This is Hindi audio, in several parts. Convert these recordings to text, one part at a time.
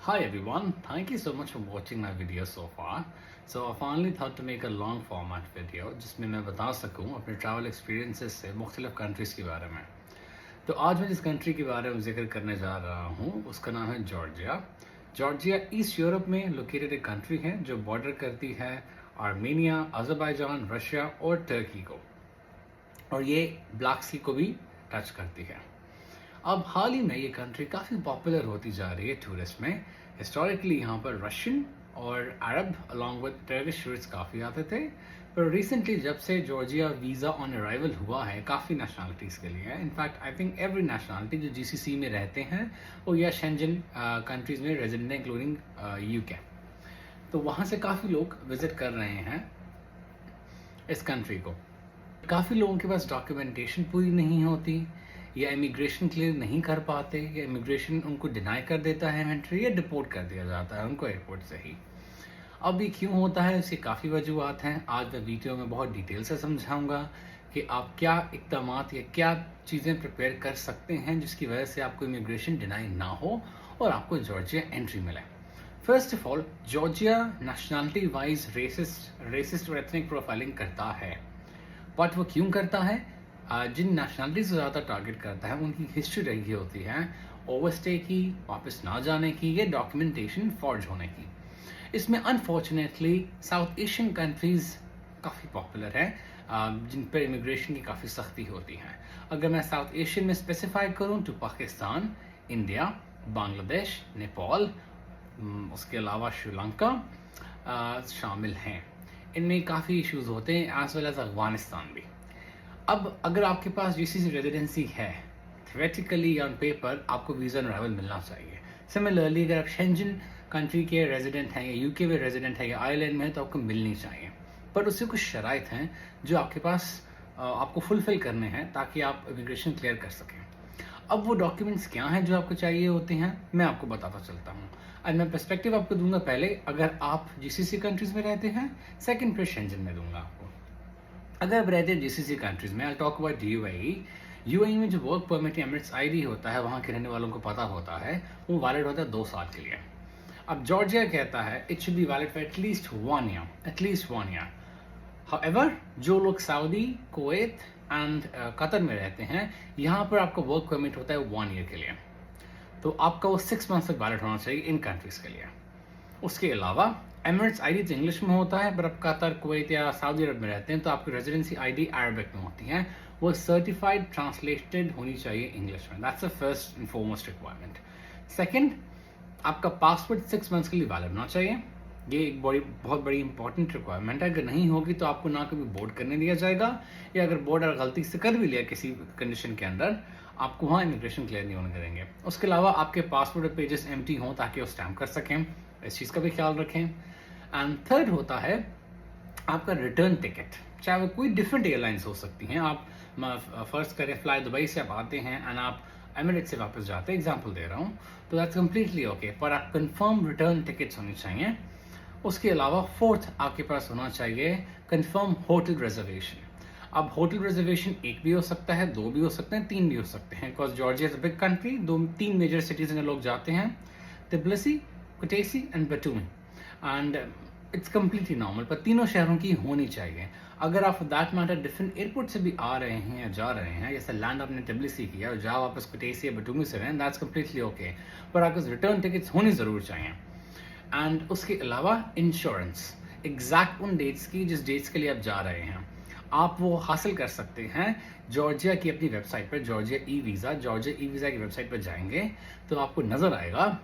Hi everyone, thank you so much for watching my video so far. So I finally thought to make a long format video जिसमें मैं बता सकूं अपने ट्रैवल एक्सपीरियंसेस से मुख्तलिफ कंट्रीज़ के बारे में। तो आज मैं जिस कंट्री के बारे में जिक्र करने जा रहा हूं उसका नाम है जॉर्जिया। जॉर्जिया ईस्ट यूरोप में लोकेटेड एक कंट्री है जो बॉर्डर करती है आर्मेनिया, अज़रबैजान, रशिया और टर्की को, और ये ब्लैक सी को भी टच करती है। अब हाल ही में ये कंट्री काफ़ी पॉपुलर होती जा रही है टूरिस्ट में। हिस्टोरिकली यहाँ पर रशियन और अरब अलॉन्ग विद टर्किश टूरिस्ट काफ़ी आते थे, पर रिसेंटली जब से जॉर्जिया वीज़ा ऑन अराइवल हुआ है काफ़ी नेशनलिटीज़ के लिए, in fact I think every nationality जो जीसीसी में रहते हैं वो या शेंजन कंट्रीज़ में रेजिडेंट है इंक्लूडिंग यूके, तो वहाँ से काफ़ी लोग विजिट कर रहे हैं इस कंट्री को। काफ़ी लोगों के पास डॉक्यूमेंटेशन पूरी नहीं होती, या इमिग्रेशन क्लियर नहीं कर पाते, या इमिग्रेशन उनको डिनाई कर देता है एंट्री, या डिपोर्ट कर दिया जाता है उनको एयरपोर्ट से ही। अब ये क्यों होता है, इसकी काफ़ी वजूहत हैं। आज मैं वीडियो में बहुत डिटेल से समझाऊंगा कि आप क्या इक़दाम या क्या चीज़ें प्रिपेयर कर सकते हैं जिसकी वजह से आपको इमिग्रेशन डिनाई ना हो और आपको जॉर्जिया एंट्री मिले। First of all, Georgia nationality wise racist और एथनिक प्रोफाइलिंग करता है, बट वो क्यों करता है? जिन नेशनलिटीज से ज़्यादा टारगेट करता है उनकी हिस्ट्री रही होती है ओवरस्टे की, वापस ना जाने की, या डॉक्यूमेंटेशन फॉर्ज होने की। इसमें अनफॉर्चुनेटली साउथ एशियन कंट्रीज़ काफ़ी पॉपुलर है जिन पर इमिग्रेशन की काफ़ी सख्ती होती है। अगर मैं साउथ एशियन में स्पेसिफाई करूँ तो पाकिस्तान, इंडिया, बांग्लादेश, नेपाल, उसके अलावा श्रीलंका शामिल हैं। इनमें काफ़ी इश्यूज होते हैं, एज वेल एज अफगानिस्तान भी। अब अगर आपके पास जीसीसी रेजिडेंसी है, थ्योरेटिकली या ऑन पेपर आपको वीज़ा ऑन अराइवल मिलना चाहिए। सिमिलरली अगर आप शेंजन कंट्री के रेजिडेंट हैं, या यूके में रेजिडेंट है, या आयरलैंड में है, तो आपको मिलनी चाहिए। पर उससे कुछ शराइत हैं जो आपके पास आपको फुलफिल करने हैं ताकि आप इमिग्रेशन क्लियर कर सकें। अब वो डॉक्यूमेंट्स क्या हैं जो आपको चाहिए होते हैं, मैं आपको बताता चलता हूँ। और मैं पर्सपेक्टिव आपको दूंगा पहले अगर आप जीसीसी कंट्रीज़ में रहते हैं, सेकेंड फिर शेंजन में दूंगा आपको। अगर आप रहते हैं जीसीसी कंट्रीज में, आई टॉक अबाउट यूएई में जो वर्क परमिट या एमिरेट्स आईडी होता है, वहाँ के रहने वालों को पता होता है, वो वैलिड होता है 2 साल के लिए। अब जॉर्जिया कहता है it should be valid for at least 1 year. However जो लोग सऊदी, कुवैत एंड कतर में रहते हैं, यहाँ पर आपका वर्क परमिट होता है 1 ईयर के लिए, तो आपका वो 6 मंथ तक वैलिड होना चाहिए इन कंट्रीज के लिए। उसके अलावा एमिरेट्स आईडी तो इंग्लिश में होता है, पर आप कतर, कुवैत या सऊदी अरब में रहते हैं तो आपकी रेजिडेंसी आईडी अरबिक में होती है, वो सर्टिफाइड ट्रांसलेटेड होनी चाहिए इंग्लिश में। That's the first and foremost requirement. Second, आपका पासपोर्ट 6 मंथ्स के लिए वैलिड होना चाहिए। ये एक बहुत बड़ी इंपॉर्टेंट रिक्वायरमेंट है। अगर नहीं होगी तो आपको ना कभी बोर्ड करने दिया जाएगा, या अगर बोर्ड अगर गलती से कर भी लिया किसी कंडीशन के अंदर, आपको वहाँ इमिग्रेशन क्लियर नहीं होने देंगे। उसके अलावा आपके पासपोर्ट पेजेस एम्प्टी हों ताकि वो स्टैम्प कर सकें, इस चीज़ का भी ख्याल रखें। एंड थर्ड होता है आपका रिटर्न टिकट, चाहे वो कोई डिफरेंट एयरलाइंस हो सकती हैं। आप फर्स्ट करें फ्लाई दुबई से आप आते हैं एंड आप एमिरेट्स से वापस जाते हैं, एग्जांपल दे रहा हूँ, तो दैट्स कम्प्लीटली ओके, पर आप कंफर्म रिटर्न टिकट्स होनी चाहिए। उसके अलावा फोर्थ आपके पास होना चाहिए कंफर्म होटल रिजर्वेशन। अब होटल रिजर्वेशन 1 भी हो सकता है, 2 भी हो सकते हैं, 3 भी हो सकते हैं, because Georgia is a big country. 3 major cities में लोग जाते हैं, Tbilisi, Kutaisi and Batumi, and it's completely normal, पर तीनों शहरों की होनी चाहिए। अगर आप दैट मैटर डिफरेंट एयरपोर्ट से भी आ रहे हैं या जा रहे हैं, जैसे लैंड आपने तिब्लिसी किया और जा वापस कुटैसी या बटूमी से रहे, दैट्स कम्प्लीटली ओके, पर आपको रिटर्न टिकट्स होनी ज़रूर चाहिए। एंड उसके अलावा इंश्योरेंस, एग्जैक्ट उन डेट्स की जिस डेट्स के लिए आप जा रहे हैं, आप वो हासिल कर सकते हैं जॉर्जिया की अपनी वेबसाइट पर। जॉर्जिया ई वीज़ा की वेबसाइट पर जाएंगे तो आपको नज़र आएगा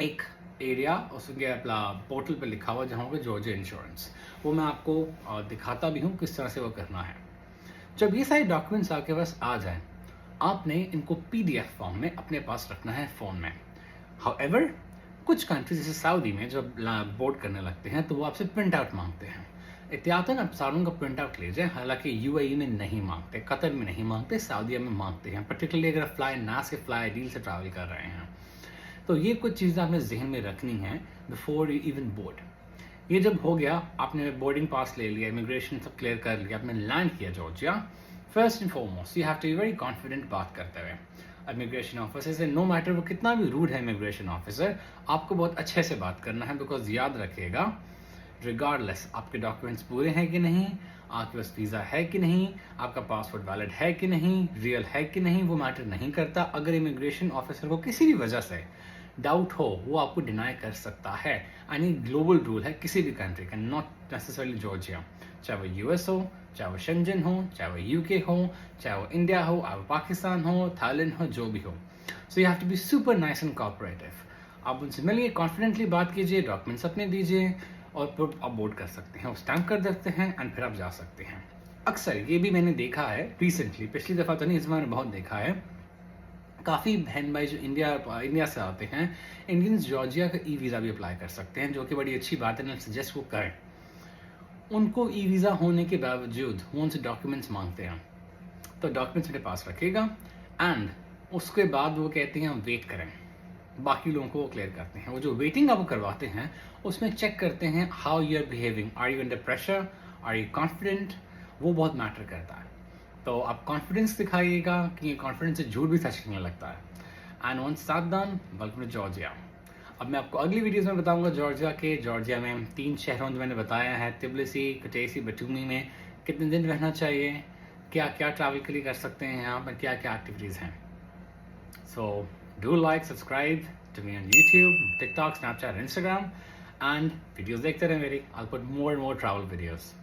एक एरिया, उसके अपना पोर्टल पर लिखा हुआ जहाँ होगा जॉर्जिया इंश्योरेंस। वो मैं आपको दिखाता भी हूँ किस तरह से वो करना है। जब ये सारे डॉक्यूमेंट्स आपके पास आ जाएं, आपने इनको PDF फॉर्म में अपने पास रखना है फ़ोन में। हाउएवर कुछ कंट्रीज जैसे सऊदी में जब बोर्ड करने लगते हैं तो वो आपसे प्रिंट आउट मांगते हैं। एहतियातन आप सारों का प्रिंट आउट ले जाएं, हालांकि यूएई में नहीं मांगते, कतर में नहीं मांगते, सऊदीया में मांगते हैं, पर्टिकुलरली अगर फ्लाई नास के फ्लाई डील से ट्रैवल कर रहे हैं। तो ये कुछ चीज़ें आपने जहन में रखनी है बिफोर यू इवन बोर्ड। ये जब हो गया, आपने बोर्डिंग पास ले लिया, इमिग्रेशन सब क्लियर कर लिया, आपने लैंड किया Georgia, first and foremost you have to be very confident बात करते हुए। इमिग्रेशन ऑफिसर से, नो मैटर वो कितना भी रूड है इमिग्रेशन ऑफिसर, आपको बहुत अच्छे से बात करना है, बिकॉज याद रखिएगा रिगार्डलेस आपके डॉक्यूमेंट्स पूरे हैं कि नहीं, आपके पास वीज़ा है कि नहीं, आपका पासपोर्ट वैलिड है कि नहीं, रियल है कि नहीं, वो मैटर नहीं करता। अगर इमिग्रेशन ऑफिसर को किसी भी वजह से डाउट हो, वो आपको डिनाई कर सकता है। यानी ग्लोबल रूल है किसी भी कंट्री का, नॉट नेसेसरली जॉर्जिया, चाहे वो यूएस हो, चाहे वो शेंजन हो, चाहे वो यूके हो, चाहे वो इंडिया हो, चाहे वो पाकिस्तान हो, थाईलैंड हो, जो भी हो। So you have to be super nice and cooperative. आप उनसे मिलिए, कॉन्फिडेंटली बात कीजिए, डॉक्यूमेंट्स अपने दीजिए और फिर आप बोर्ड कर सकते हैं, स्टैम्प कर देते हैं एंड फिर आप जा सकते हैं। अक्सर ये भी मैंने देखा है रिसेंटली, पिछली दफ़ा तो नहीं, इस बार बहुत देखा है, काफ़ी बहन भाई जो इंडिया से आते हैं, इंडियंस जॉर्जिया का ई वीज़ा भी अप्लाई कर सकते हैं, जो कि बड़ी अच्छी बात है, मैं सजेस्ट वो करें। उनको ई वीज़ा होने के बावजूद वो उनसे डॉक्यूमेंट्स मांगते हैं, तो डॉक्यूमेंट्स मेरे पास रखिएगा एंड उसके बाद वो कहते हैं हम वेट करें, बाकी लोगों को वो क्लियर करते हैं। वो जो वेटिंग आप करवाते हैं उसमें चेक करते हैं how you are behaving, are you under pressure, are you confident, वो बहुत मैटर करता है। तो आप कॉन्फिडेंस दिखाइएगा कि ये कॉन्फिडेंस से झूठ भी सच लगने लगता है। And once that done, welcome to Georgia. अब मैं आपको अगली वीडियोस में बताऊंगा जॉर्जिया में 3 शहरों जो मैंने बताया है, तिब्लिसी, कुटैसी, बटूमी में कितने दिन रहना चाहिए, क्या क्या ट्रैवल के लिए कर सकते हैं, यहाँ पर क्या क्या एक्टिविटीज़ हैं। So do like, subscribe to me on YouTube, TikTok, Snapchat, Instagram, and videos देखते रहें मेरी. I'll put more and more travel videos.